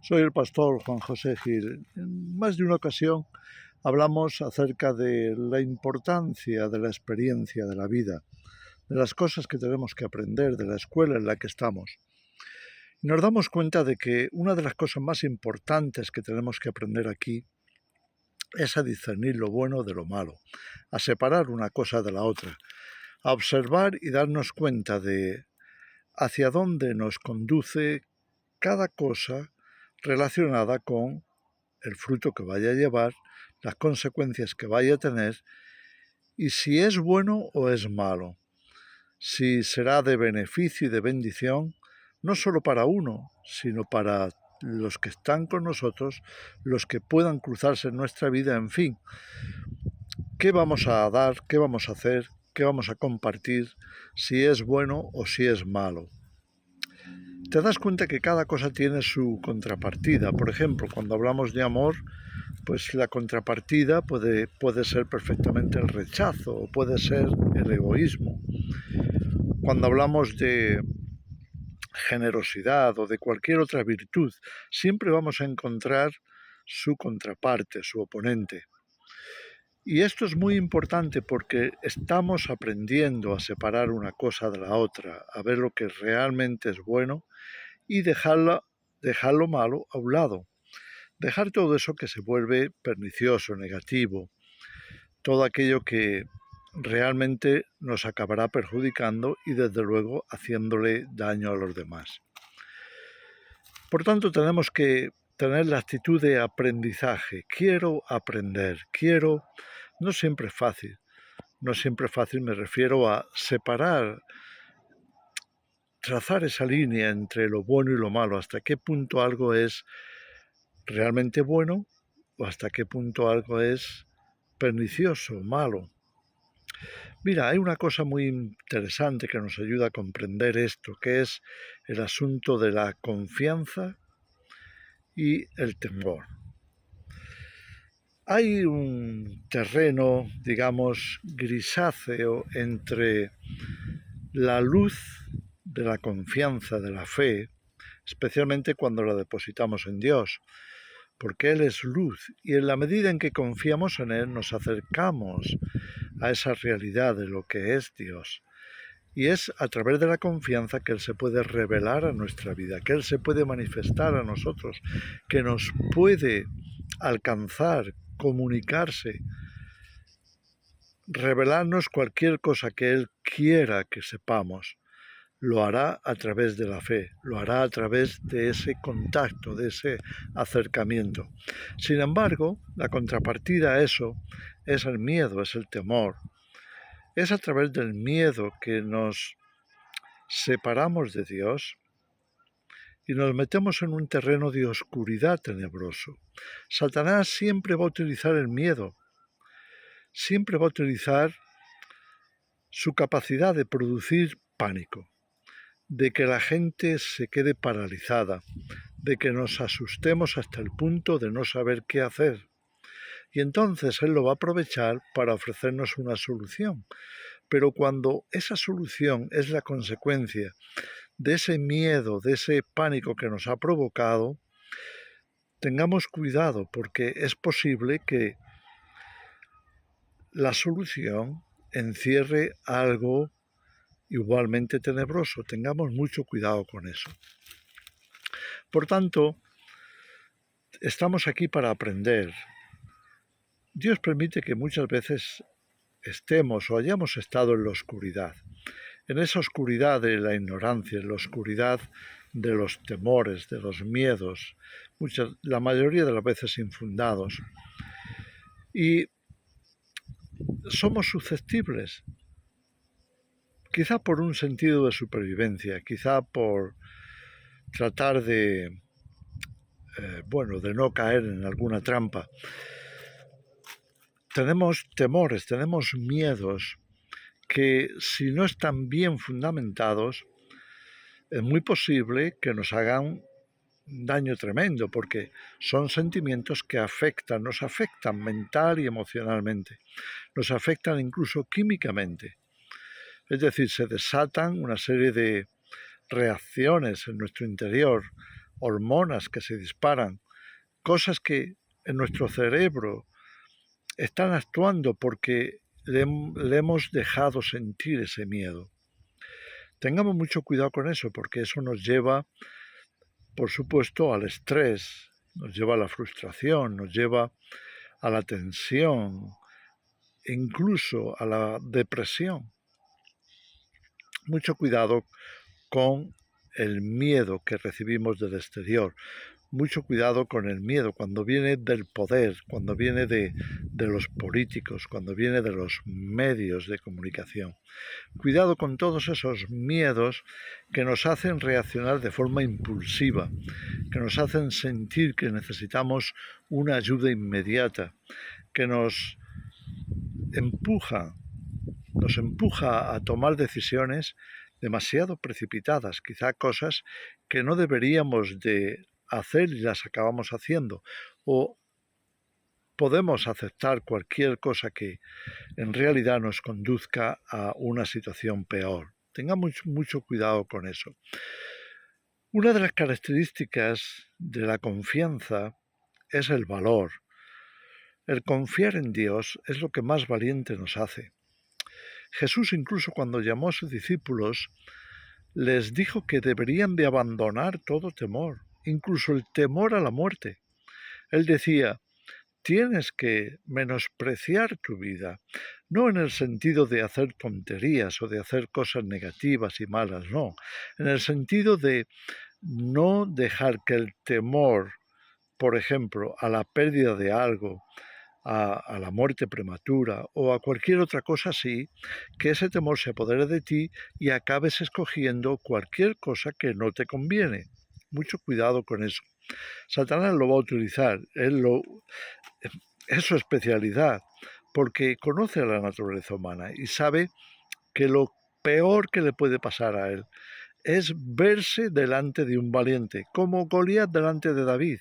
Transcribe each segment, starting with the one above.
Soy el pastor Juan José Gil. En más de una ocasión hablamos acerca de la importancia de la experiencia de la vida, de las cosas que tenemos que aprender, de la escuela en la que estamos. Y nos damos cuenta de que una de las cosas más importantes que tenemos que aprender aquí es a discernir lo bueno de lo malo, a separar una cosa de la otra, a observar y darnos cuenta de hacia dónde nos conduce cada cosa relacionada con el fruto que vaya a llevar, las consecuencias que vaya a tener y si es bueno o es malo, si será de beneficio y de bendición, no solo para uno, sino para los que están con nosotros, los que puedan cruzarse en nuestra vida, en fin. ¿Qué vamos a dar? ¿Qué vamos a hacer? ¿Qué vamos a compartir? Si es bueno o si es malo. Te das cuenta que cada cosa tiene su contrapartida. Por ejemplo, cuando hablamos de amor, pues la contrapartida puede ser perfectamente el rechazo o puede ser el egoísmo. Cuando hablamos de generosidad o de cualquier otra virtud, siempre vamos a encontrar su contraparte, su oponente. Y esto es muy importante porque estamos aprendiendo a separar una cosa de la otra, a ver lo que realmente es bueno y dejar lo malo a un lado. Dejar todo eso que se vuelve pernicioso, negativo, todo aquello que realmente nos acabará perjudicando y desde luego haciéndole daño a los demás. Por tanto, tenemos que tener la actitud de aprendizaje. Quiero aprender, no siempre es fácil. No siempre es fácil, me refiero a separar, trazar esa línea entre lo bueno y lo malo, hasta qué punto algo es realmente bueno o hasta qué punto algo es pernicioso, malo. Mira, hay una cosa muy interesante que nos ayuda a comprender esto, que es el asunto de la confianza y el temor. Hay un terreno, digamos, grisáceo entre la luz de la confianza, de la fe, especialmente cuando la depositamos en Dios, porque Él es luz y en la medida en que confiamos en Él nos acercamos a esa realidad de lo que es Dios. Y es a través de la confianza que Él se puede revelar a nuestra vida, que Él se puede manifestar a nosotros, que nos puede alcanzar, comunicarse, revelarnos cualquier cosa que Él quiera que sepamos. Lo hará a través de la fe, lo hará a través de ese contacto, de ese acercamiento. Sin embargo, la contrapartida a eso es el miedo, es el temor. Es a través del miedo que nos separamos de Dios y nos metemos en un terreno de oscuridad tenebroso. Satanás siempre va a utilizar el miedo, siempre va a utilizar su capacidad de producir pánico, de que la gente se quede paralizada, de que nos asustemos hasta el punto de no saber qué hacer. Y entonces Él lo va a aprovechar para ofrecernos una solución. Pero cuando esa solución es la consecuencia de ese miedo, de ese pánico que nos ha provocado, tengamos cuidado porque es posible que la solución encierre algo igualmente tenebroso. Tengamos mucho cuidado con eso. Por tanto, estamos aquí para aprender. Dios permite que muchas veces estemos o hayamos estado en la oscuridad, en esa oscuridad de la ignorancia, en la oscuridad de los temores, de los miedos, la mayoría de las veces infundados. Y somos susceptibles, quizá por un sentido de supervivencia, quizá por tratar de no caer en alguna trampa. Tenemos temores, tenemos miedos que si no están bien fundamentados, es muy posible que nos hagan daño tremendo, porque son sentimientos que nos afectan mental y emocionalmente, nos afectan incluso químicamente. Es decir, se desatan una serie de reacciones en nuestro interior, hormonas que se disparan, cosas que en nuestro cerebro están actuando porque le hemos dejado sentir ese miedo. Tengamos mucho cuidado con eso, porque eso nos lleva, por supuesto, al estrés, nos lleva a la frustración, nos lleva a la tensión, incluso a la depresión. Mucho cuidado con el miedo que recibimos del exterior. Mucho cuidado con el miedo cuando viene del poder, cuando viene de los políticos, cuando viene de los medios de comunicación. Cuidado con todos esos miedos que nos hacen reaccionar de forma impulsiva, que nos hacen sentir que necesitamos una ayuda inmediata, que nos empuja a tomar decisiones demasiado precipitadas, quizá cosas que no deberíamos de hacer y las acabamos haciendo, o podemos aceptar cualquier cosa que en realidad nos conduzca a una situación peor. Tengamos mucho cuidado con eso. Una de las características de la confianza es el valor. El confiar en Dios es lo que más valiente nos hace. Jesús, incluso cuando llamó a sus discípulos, les dijo que deberían de abandonar todo temor, incluso el temor a la muerte. Él decía, tienes que menospreciar tu vida, no en el sentido de hacer tonterías o de hacer cosas negativas y malas, no, en el sentido de no dejar que el temor, por ejemplo, a la pérdida de algo, a la muerte prematura o a cualquier otra cosa así, que ese temor se apodere de ti y acabes escogiendo cualquier cosa que no te conviene. Mucho cuidado con eso. Satanás lo va a utilizar, es su especialidad, porque conoce a la naturaleza humana y sabe que lo peor que le puede pasar a él es verse delante de un valiente, como Goliat delante de David.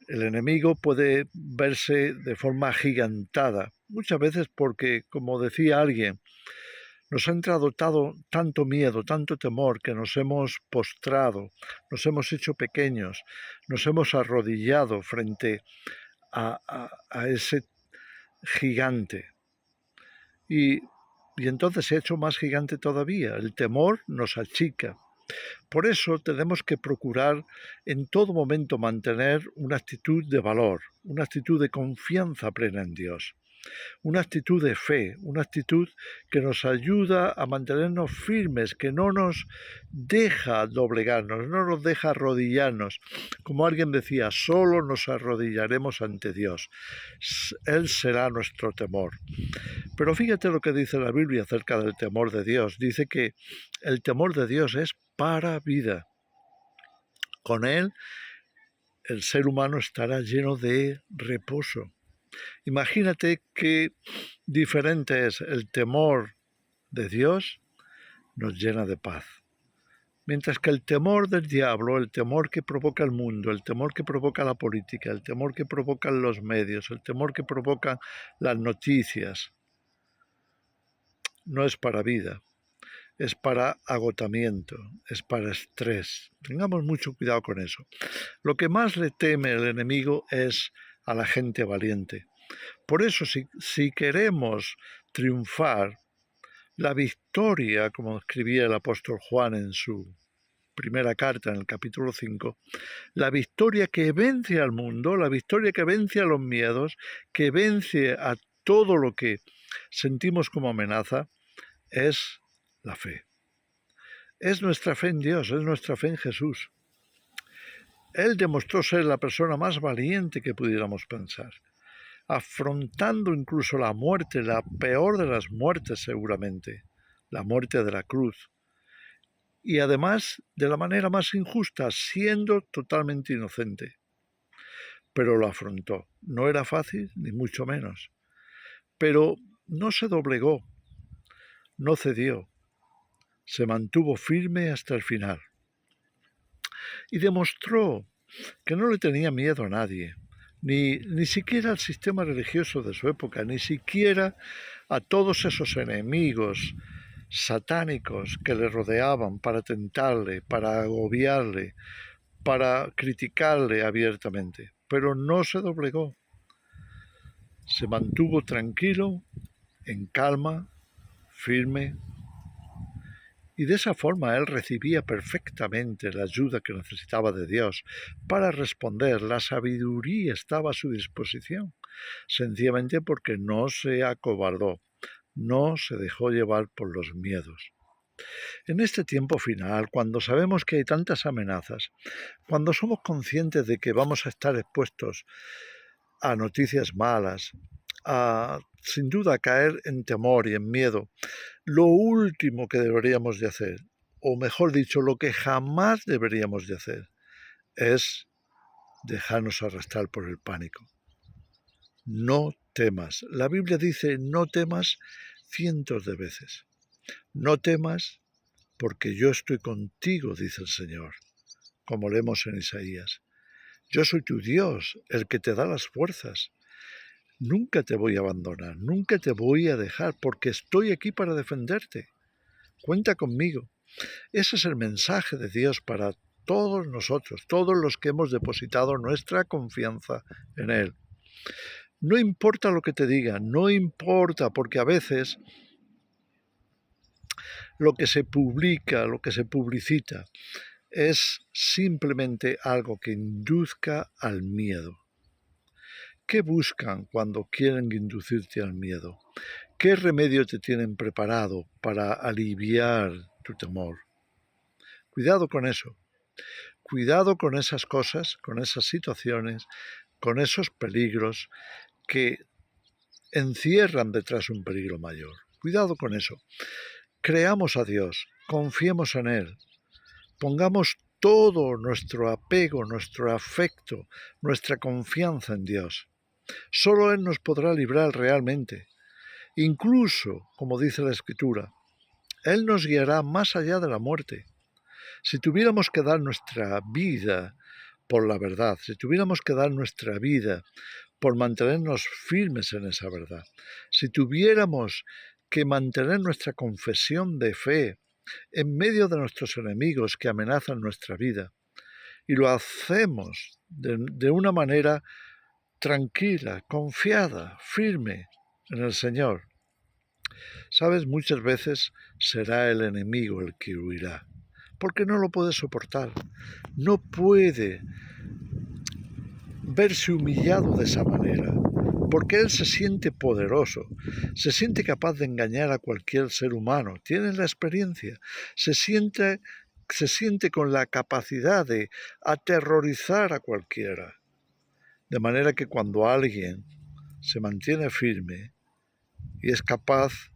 El enemigo puede verse de forma agigantada, muchas veces porque, como decía alguien, nos ha entrado tanto miedo, tanto temor, que nos hemos postrado, nos hemos hecho pequeños, nos hemos arrodillado frente a ese gigante. Y entonces se ha hecho más gigante todavía. El temor nos achica. Por eso tenemos que procurar en todo momento mantener una actitud de valor, una actitud de confianza plena en Dios, una actitud de fe, una actitud que nos ayuda a mantenernos firmes, que no nos deja doblegarnos, no nos deja arrodillarnos. Como alguien decía, solo nos arrodillaremos ante Dios. Él será nuestro temor. Pero fíjate lo que dice la Biblia acerca del temor de Dios. Dice que el temor de Dios es para vida. Con él, el ser humano estará lleno de reposo. Imagínate qué diferente es el temor de Dios, nos llena de paz. Mientras que el temor del diablo, el temor que provoca el mundo, el temor que provoca la política, el temor que provocan los medios, el temor que provocan las noticias, no es para vida, es para agotamiento, es para estrés. Tengamos mucho cuidado con eso. Lo que más le teme el enemigo es a la gente valiente. Por eso, si queremos triunfar, la victoria, como escribía el apóstol Juan en su primera carta, en el capítulo 5, la victoria que vence al mundo, la victoria que vence a los miedos, que vence a todo lo que sentimos como amenaza, es la fe. Es nuestra fe en Dios, es nuestra fe en Jesús. Él demostró ser la persona más valiente que pudiéramos pensar, afrontando incluso la muerte, la peor de las muertes seguramente, la muerte de la cruz. Y además de la manera más injusta, siendo totalmente inocente. Pero lo afrontó. No era fácil, ni mucho menos. Pero no se doblegó, no cedió, se mantuvo firme hasta el final. Y demostró que no le tenía miedo a nadie, ni siquiera al sistema religioso de su época, ni siquiera a todos esos enemigos satánicos que le rodeaban para tentarle, para agobiarle, para criticarle abiertamente, pero no se doblegó. Se mantuvo tranquilo, en calma, firme, y de esa forma él recibía perfectamente la ayuda que necesitaba de Dios para responder. La sabiduría estaba a su disposición, sencillamente porque no se acobardó, no se dejó llevar por los miedos. En este tiempo final, cuando sabemos que hay tantas amenazas, cuando somos conscientes de que vamos a estar expuestos a noticias malas, a sin duda caer en temor y en miedo, lo último que deberíamos de hacer, o mejor dicho, lo que jamás deberíamos de hacer, es dejarnos arrastrar por el pánico. No temas. La Biblia dice no temas cientos de veces. No temas porque yo estoy contigo, dice el Señor, como leemos en Isaías. Yo soy tu Dios, el que te da las fuerzas. Nunca te voy a abandonar, nunca te voy a dejar, porque estoy aquí para defenderte. Cuenta conmigo. Ese es el mensaje de Dios para todos nosotros, todos los que hemos depositado nuestra confianza en Él. No importa lo que te digan, no importa, porque a veces lo que se publica, lo que se publicita, es simplemente algo que induzca al miedo. ¿Qué buscan cuando quieren inducirte al miedo? ¿Qué remedio te tienen preparado para aliviar tu temor? Cuidado con eso. Cuidado con esas cosas, con esas situaciones, con esos peligros que encierran detrás un peligro mayor. Cuidado con eso. Creamos a Dios, confiemos en Él, pongamos todo nuestro apego, nuestro afecto, nuestra confianza en Dios. Solo Él nos podrá librar realmente. Incluso, como dice la Escritura, Él nos guiará más allá de la muerte. Si tuviéramos que dar nuestra vida por la verdad, si tuviéramos que dar nuestra vida por mantenernos firmes en esa verdad, si tuviéramos que mantener nuestra confesión de fe en medio de nuestros enemigos que amenazan nuestra vida, y lo hacemos de una manera tranquila, confiada, firme en el Señor, sabes, muchas veces será el enemigo el que huirá, porque no lo puede soportar, no puede verse humillado de esa manera, porque él se siente poderoso, se siente capaz de engañar a cualquier ser humano, tiene la experiencia, se siente con la capacidad de aterrorizar a cualquiera, de manera que cuando alguien se mantiene firme y es capaz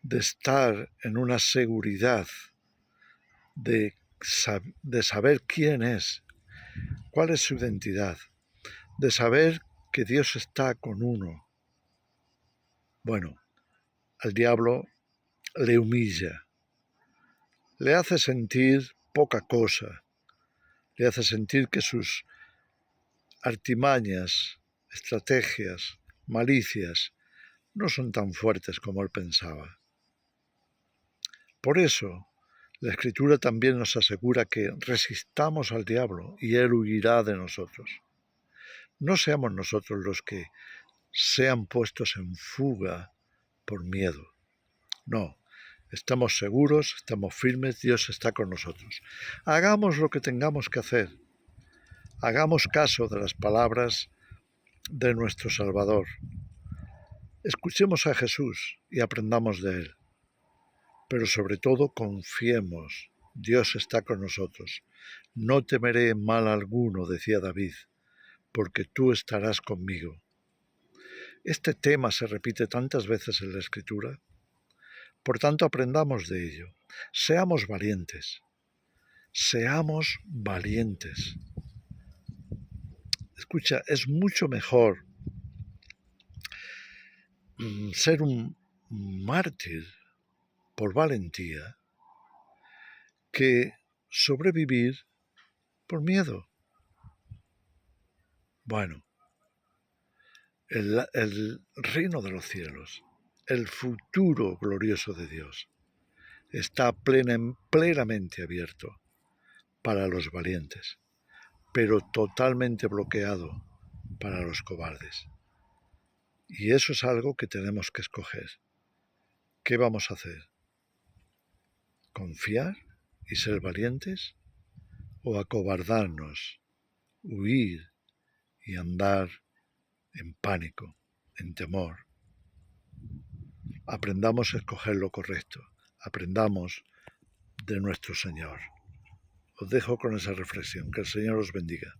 de estar en una seguridad de saber quién es, cuál es su identidad, de saber que Dios está con uno. Bueno, al diablo le humilla, le hace sentir poca cosa, le hace sentir que sus artimañas, estrategias, malicias no son tan fuertes como él pensaba. Por eso, la Escritura también nos asegura que resistamos al diablo y él huirá de nosotros. No seamos nosotros los que sean puestos en fuga por miedo. No, estamos seguros, estamos firmes, Dios está con nosotros. Hagamos lo que tengamos que hacer. Hagamos caso de las palabras de nuestro Salvador. Escuchemos a Jesús y aprendamos de Él. Pero sobre todo confiemos. Dios está con nosotros. No temeré mal alguno, decía David, porque tú estarás conmigo. Este tema se repite tantas veces en la Escritura. Por tanto, aprendamos de ello. Seamos valientes. Seamos valientes. Escucha, es mucho mejor ser un mártir por valentía que sobrevivir por miedo. Bueno, el reino de los cielos, el futuro glorioso de Dios, está plenamente abierto para los valientes, pero totalmente bloqueado para los cobardes. Y eso es algo que tenemos que escoger. ¿Qué vamos a hacer? ¿Confiar y ser valientes? ¿O acobardarnos, huir y andar en pánico, en temor? Aprendamos a escoger lo correcto. Aprendamos de nuestro Señor. Os dejo con esa reflexión. Que el Señor os bendiga.